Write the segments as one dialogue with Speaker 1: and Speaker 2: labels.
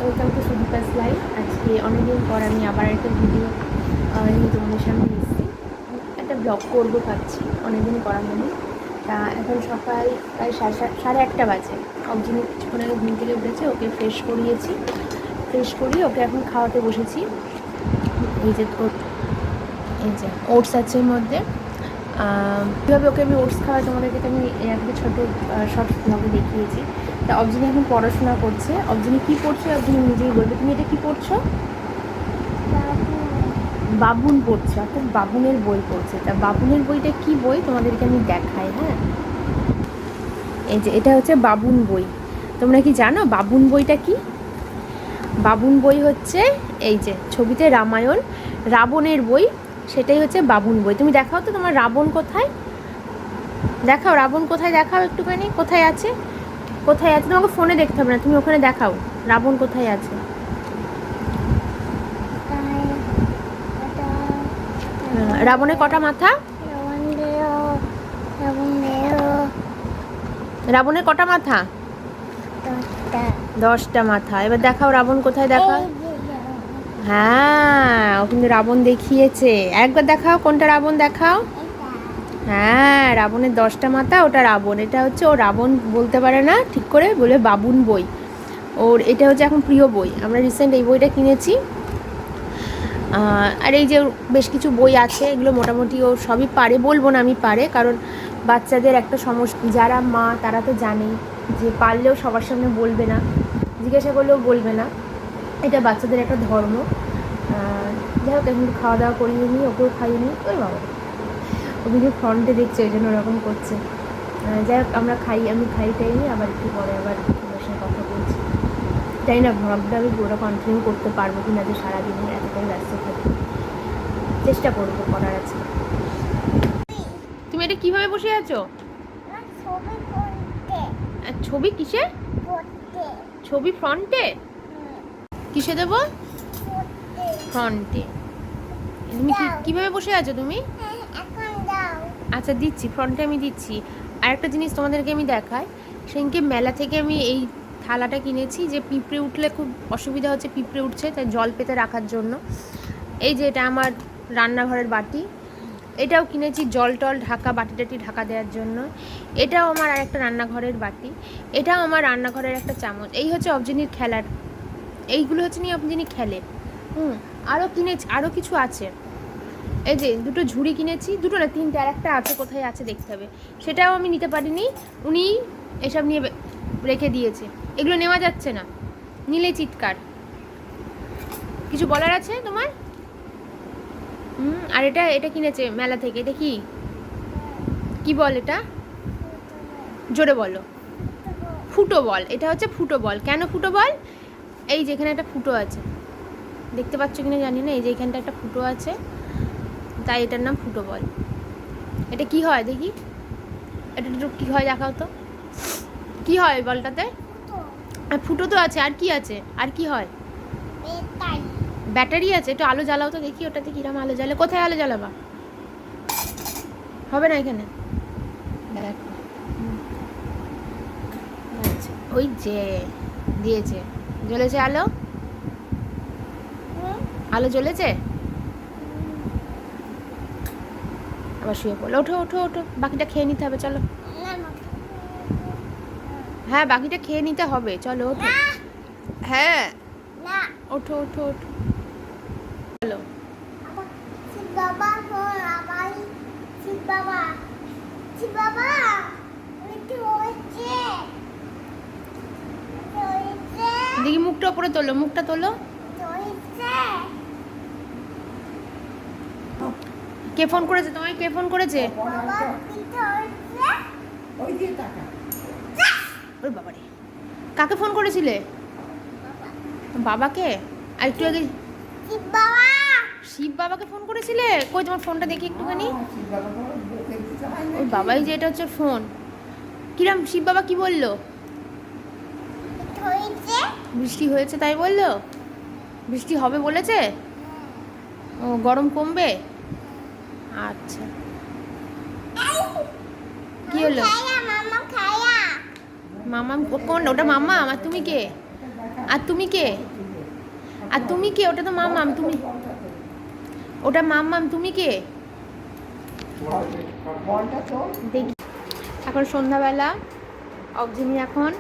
Speaker 1: Welcome to Sudipa's life. আজকে অনেকদিন পর আমি আবার একটা ভিডিও নিয়ে তোমাদের সামনে এসেছি। একটা ব্লগ করবো ভাবছি, অনেকদিন করা হয়নি। তা এখন সকাল প্রায় 1:30 বাজে। অবজিনি কিছুক্ষণ আগে ঘুম থেকে উঠেছে, ওকে ফ্রেশ করিয়ে ওকে এখন খাওয়াতে বসেছি। এই যে ওটস আছে এর মধ্যে। কীভাবে ওকে আমি ওটস খাওয়াই তোমাদেরকে তো আমি একটা ছোটো শর্টস ব্লগে দেখিয়েছি। তা অবজিনি এখন পড়াশোনা করছে। অবজিনি কী পড়ছো অবজিনি নিজেই বলবে। তুমি এটা কী পড়ছো? বাবুন পড়ছে, অর্থাৎ বাবুনের বই পড়ছে। তা বাবুনের বইটা কি বই তোমাদেরকে আমি দেখাই। হ্যাঁ, এই যে এটা হচ্ছে বাবুন বই। তোমরা কি জানো বাবুন বইটা কি? বাবুন বই হচ্ছে এই যে ছবিতে রামায়ণ, রাবণের বই, সেটাই হচ্ছে বাবুন বই। তুমি দেখাও তো তোমার রাবণ কোথায়, দেখাও রাবণ কোথায়, দেখাও একটুখানি। কোথায় আছে তোমাকে ফোনে দেখতে হবে না, তুমি ওখানে দেখাও রাবণ কোথায় আছে। রাবণের কটা মাথা? রাবণের কটা মাথা? 10টা মাথা। এবার দেখাও রাবণ কোথায়, দেখাও। হ্যাঁ, ও কিন্তু রাবণ দেখিয়েছে। একবার দেখাও কোনটা রাবণ, দেখাও। হ্যাঁ, রাবণের 10টা মাথা, ওটা রাবণ। এটা হচ্ছে ও রাবণ বলতে পারে না ঠিক করে, বলে বাবুন বই ওর। এটা হচ্ছে এখন প্রিয় বই। আমরা রিসেন্ট এই বইটা কিনেছি। আর এই যে বেশ কিছু বই আছে, এগুলো মোটামুটি ও সবই পারে, বলবো না আমি পারে, কারণ বাচ্চাদের একটা সমস্যা, যারা মা তারা তো জানেই যে পারলেও সবার সামনে বলবে না, জিজ্ঞাসা করলেও বলবে না, এটা বাচ্চাদের একটা ধর্ম। যাই হোক, এখন খাওয়া দাওয়া করিয়ে নিই, ওকেও খাইয়ে নিই। ওই বাবা, ও কিন্তু ফ্রন্টে দেখছে, ওই জন্য ওরকম করছে। যাই হোক, আমি খাইটাই নিই, আবার একটু পরে আবার তোমার সঙ্গে কথা বলছি। জানি না ভ্লগটা আমি পুরো কন্টিনিউ করতে পারবো কি না, যে সারাদিনে এতটাই ব্যস্ত থাকি। চেষ্টা করবো, করার আছে। তুমি এটা কিভাবে বসে আছো? ছবি কিসে? ছবি ফ্রন্টে? কিসে দেবো? ফ্রন্টে। তুমি কিভাবে বসে আছো তুমি? আচ্ছা দিচ্ছি, ফ্রন্টে আমি দিচ্ছি। আর একটা জিনিস তোমাদেরকে আমি দেখাই। সেদিনকে মেলা থেকে আমি এই থালাটা কিনেছি, যে পিঁপড়ে উঠলে খুব অসুবিধা হচ্ছে, পিঁপড়ে উঠছে, তাই জল পেতে রাখার জন্য। এই যে এটা আমার রান্নাঘরের বাটি, এটাও কিনেছি জল টল ঢাকা, বাটি টাটি ঢাকা দেওয়ার জন্য। এটাও আমার আর একটা রান্নাঘরের বাটি, এটাও আমার রান্নাঘরের একটা চামচ। এই হচ্ছে অবজিনির খেলার, এইগুলো হচ্ছে নিয়ে অবজিনি খেলে। আরও কিনেছি, আরও কিছু আছে। এই যে দুটো ঝুড়ি কিনেছি, দুটো না 3টে, আর একটা আছে, কোথায় আছে দেখতে হবে। সেটাও আমি নিতে পারিনি, উনি এসব নিয়ে রেখে দিয়েছে। এগুলো নেওয়া যাচ্ছে না, নিলে চিৎকার। কিছু বলার আছে তোমার? আর এটা কিনেছে মেলা থেকে। এটা কি বল এটা? জোরে বলো। ফুটো বল। এটা হচ্ছে ফুটো বল। কেন ফুটো বল? এই যেখানে একটা ফুটো আছে, দেখতে পাচ্ছ কিনা জানি না, এই যে এখানটা একটা ফুটো আছে, তাই এটার নাম ফুটো বল। এটা কি হয় দেখি, এটা একটু কী হয় দেখাও তো, কি হয় বলটাতে? ফুটো তো আছে, আর কি আছে, আর কি হয়? ব্যাটারি আছে। একটু আলো জ্বালাও তো দেখি, ওটাতে কিরম আলো জ্বালে। কোথায় আলো জ্বালাবা? হবে না এখানে, দেখো। আচ্ছা, ওই যে দিয়েছে, জ্বলেছে আলো, আলো জ্বলেছে। আবার শুয়ে পড়লো। ওঠো ওঠো ওঠো, বাকিটা খেয়ে নিতে হবে, চলো। হ্যাঁ, বাকিটা খেয়ে নিতে হবে, চলো ওঠো। হ্যাঁ, ওঠো ওঠো ওঠো, চলো। দেখি মুখটা উপরে তোলো, মুখটা তোলো। কে ফোন করেছে তোমায়? কে ফোন করেছে? ওর বাবারে, কাকে ফোন করেছিলে? বাবাকে? আর একটু আগে শিব বাবাকে ফোন করেছিলে? কই তোমার ফোনটা দেখি একটুখানি। ওই বাবাই যে, এটা হচ্ছে ফোন। কিরম শিব বাবা কি বললো? বৃষ্টি হয়েছে তাই বললো? বৃষ্টি হবে বলেছে? ও, গরম কমবে। আচ্ছা, কি হলো? মামা কোন? ওটা মামা? আমার তুমি কে? আর তুমি কে? আর তুমি কে? ওটা তো মাম্মাম। তুমি ওটা মাম্মাম, তুমি কে? দেখি এখন সন্ধ্যাবেলা অবজিনি এখন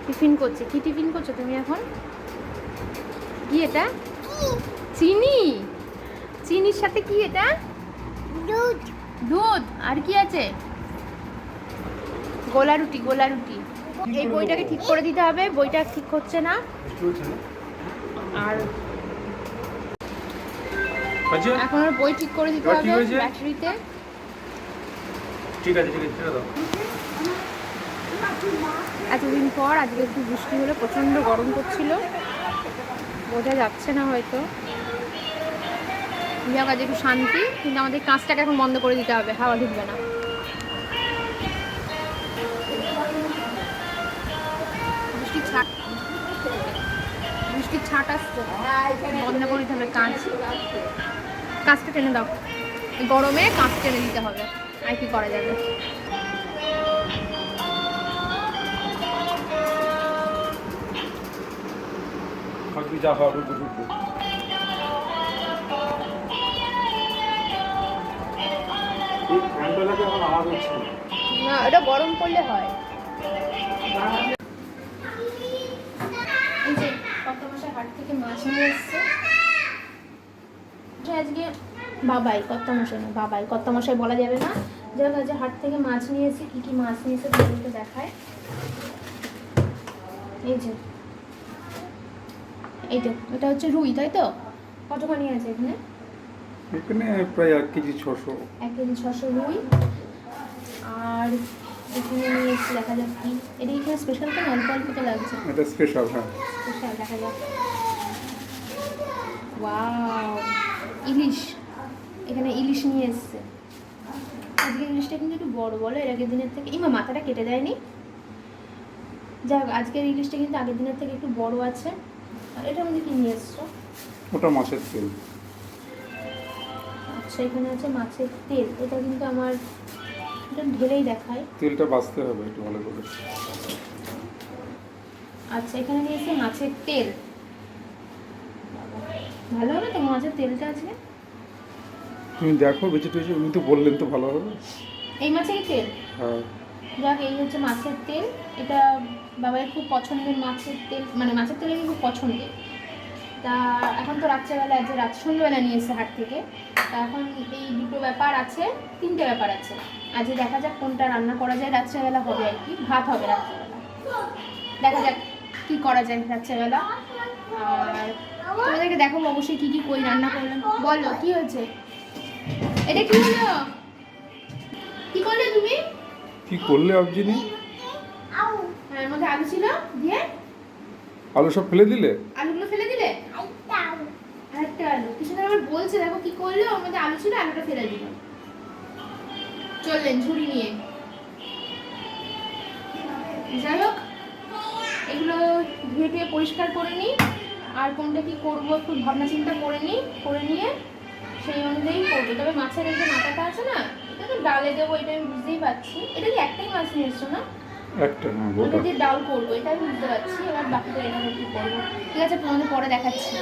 Speaker 1: টিফিন করছে। কি টিফিন করছো তুমি এখন? কি এটা? চিনি। চিনির সাথে কি এটা? দুধ। দুধ আর কি আছে? গোলা রুটি। গোলা রুটি। এই বইটাকে ঠিক করে দিতে হবে, বইটা ঠিক হচ্ছে না। আর এখন আর বই ঠিক করে দিতে হবে ব্যাটারিতে।
Speaker 2: ঠিক আছে ঠিক আছে দাও।
Speaker 1: এতদিন পর আজকে একটু বৃষ্টি হলো, প্রচণ্ড গরম করছিল, বোঝা যাচ্ছে না হয়তো। যাক আজ একটু শান্তি, কিন্তু আমাদের কাঁচটাকে এখন বন্ধ করে দিতে হবে, হাওয়া ঢুকবে না। বৃষ্টির ছাট আসছে, বন্ধ করে দিতে হবে কাঁচ। কাঁচটা টেনে দাও, গরমে কাঁচ টেনে দিতে হবে, আর কি করা যাবে।
Speaker 2: যা হবে বুঝবো।
Speaker 1: না, এটা গরম করলে হয়। এই যে কত মাসে হাট থেকে মাছ নিয়ে এসছে আজকে বাবাই, কত মশাই না বাবাই, কত মশাই বলা যাবে না। যাই হোক, হাট থেকে মাছ নিয়ে এসে কি কি মাছ নিয়ে এসে তোমাদেরকে দেখায়। এই যে এইটা, এটা হচ্ছে রুই, তাই তো? কতখানি আছে এখানে?
Speaker 2: এখানে প্রায় 1 কেজি 600।
Speaker 1: 1 কেজি 600 রুই। আর এখানে নিয়ে এসে দেখা যাক কি এটা, এখানে স্পেশাল তো অল্প অল্প তো লাগছে।
Speaker 2: এটা স্পেশাল, হ্যাঁ
Speaker 1: স্পেশাল। দেখা যাক। ওয়াও, ইলিশ। এখানে ইলিশ নিয়ে এসছে আজকে। ইলিশটা কিন্তু একটু বড়, বলো এর আগের দিনের থেকে। ইমা মাথাটা কেটে দেয়নি। যাক, আজকের ইলিশটা কিন্তু আগের দিনের থেকে একটু বড় আছে। আর এটার মধ্যে কি নিয়ে এসছো?
Speaker 2: ওটা মাছের তেল।
Speaker 1: আচ্ছা, এখানে আছে মাছের তেল। এটা কিন্তু আমার এটা ঢেলেই দেখায়,
Speaker 2: তেলটা বাছতে হবে একটু ভালো করে।
Speaker 1: আচ্ছা, এখানে নিয়ে এসে মাছের তেল। ভালো হবে তো মাছের তেলটা আজকে?
Speaker 2: তুমি দেখো বেঁচে টেছে, উনি তো বললেন তো ভালো হবে।
Speaker 1: এই মাছেরই তেল?
Speaker 2: হ্যাঁ।
Speaker 1: যাক, এই হচ্ছে মাছের তেল। এটা বাবার খুব পছন্দের মাছের তেল, মানে মাছের তেল খুব পছন্দের। তা এখন তো রাত্রেবেলা, যে সন্ধ্যেবেলা নিয়ে এসে হাট থেকে। তা এখন এই দুটো ব্যাপার আছে, 3টে ব্যাপার আছে। আজকে দেখা যাক কোনটা রান্না করা যায়। রাত্রেবেলা হবে আর কি, ভাত হবে রাত্রেবেলা। দেখা যাক কি করা যায় রাত্রেবেলা। আর তোমাদেরকে দেখো অবশ্যই কী কী কই রান্না করলাম। বলো কি হয়েছে? এটা কি হলো? কি করলে তুমি?
Speaker 2: কি করলে অবজিনি?
Speaker 1: হ্যাঁ, এর মধ্যে আলু ছিল, দিয়ে
Speaker 2: আলু সব ফেলে দিলে?
Speaker 1: আলুগুলো ফেলে দিলে? আরেকটা আলু কিছু না, আবার বলছে দেখো কি করলে। ওর মধ্যে আলু ছিল, আলুটা ফেলে দিল। চললেন ঝুড়ি নিয়ে। যাই হোক, এগুলো ধুয়ে ধুয়ে পরিষ্কার করে নিই। আর কোনটা কি করবো একটু ভাবনা চিন্তা করে নিই, করে নিয়ে সেই অনুযায়ী করবো। তবে মাছের এই যে মাথাটা আছে না, এটা তো ডালে দেবো, এটা আমি বুঝতেই পারছি। এটা কি একটাই মাছ নিয়ে এসছো না?
Speaker 2: একটা, হ্যাঁ।
Speaker 1: ওটা দিয়ে ডাল করবো, এটা আমি বুঝতে পারছি। এবার বাকিটা এভাবে কি করবো, ঠিক আছে, তোমাদের পরে দেখাচ্ছি।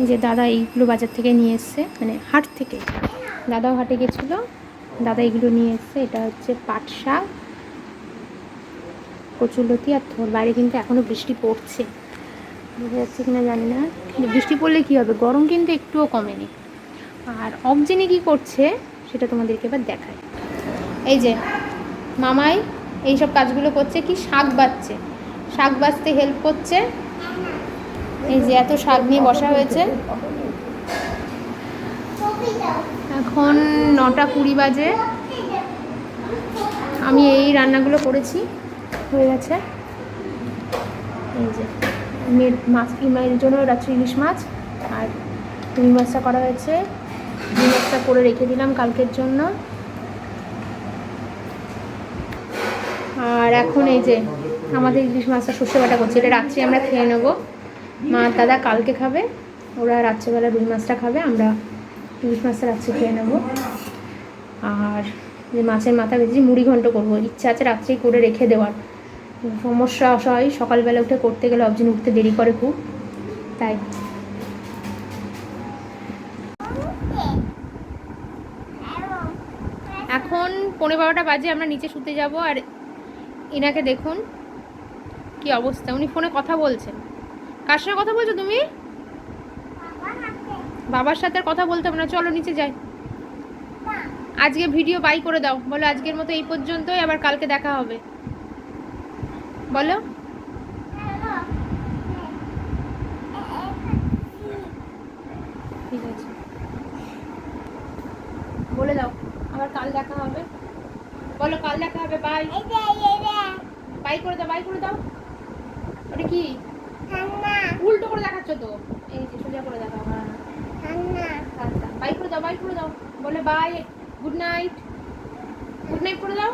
Speaker 1: যে দাদা এইগুলো বাজার থেকে নিয়ে এসছে, মানে হাট থেকে। দাদাও হাটে গেছিলো, দাদা এগুলো নিয়ে এসছে। এটা হচ্ছে পাট শাক, কচুলতি আর থোর। বাইরে কিন্তু এখনও বৃষ্টি পড়ছে, বোঝা যাচ্ছে কিনা জানি না। বৃষ্টি পড়লে কী হবে, গরম কিন্তু একটুও কমেনি। আর অবজিনি কী করছে সেটা তোমাদেরকে এবার দেখায়। এই যে মামাই এইসব কাজগুলো করছে, কি শাক বাছছে, শাক বাছতে হেল্প করছে। এই যে এত শাক নিয়ে বসা হয়েছে। এখন 9:20 বাজে। আমি এই রান্নাগুলো করেছি, হয়ে গেছে। এই যে মাছ, ইমাইয়ের জন্য রাত্রি ইলিশ মাছ আর রুই মাছটা করা হয়েছে। রুই মাছটা করে রেখে দিলাম কালকের জন্য। আর এখন এই যে আমাদের ইলিশ মাছটা সর্ষে বাটা করছে, এটা রাত্রে আমরা খেয়ে নেবো। মা দাদা কালকে খাবে, ওরা রাত্রেবেলা রুই মাছটা খাবে, আমরা ইলিশ মাছটা রাত্রে খেয়ে নেবো। আর যে মাছের মাথা ভেজেছি, মুড়ি ঘন্ট করবো, ইচ্ছা আছে রাত্রেই করে রেখে দেওয়ার। সমস্যা হয় সকালবেলা উঠে করতে গেলে, অবজন উঠতে দেরি করে খুব, তাই। এখন 11:15 বাজে, আমরা নিচে শুতে যাব। আর এনাকে দেখুন কি অবস্থা, উনি ফোনে কথা বলছেন। কার সাথে কথা বলছো তুমি? বাবার সাথে আর কথা বলতে হবে না, চলো নিচে যাই। আজকে ভিডিও বাই করে দাও, বলো আজকের মতো এই পর্যন্তই, আবার কালকে দেখা হবে, বলো। ঠিক আছে, বলে দাও, আবার কাল দেখা হবে, বলো কাল দেখা হবে, বাই। বাই করে দাও, বাই করে দাও। ওটা কি উল্টো করে দেখাচ্ছ তো, এই যে সোজা করে দেখাও। হ্যাঁ, বাই করে দাও, বাই করে দাও, বলে bye, good night, good night করে দাও।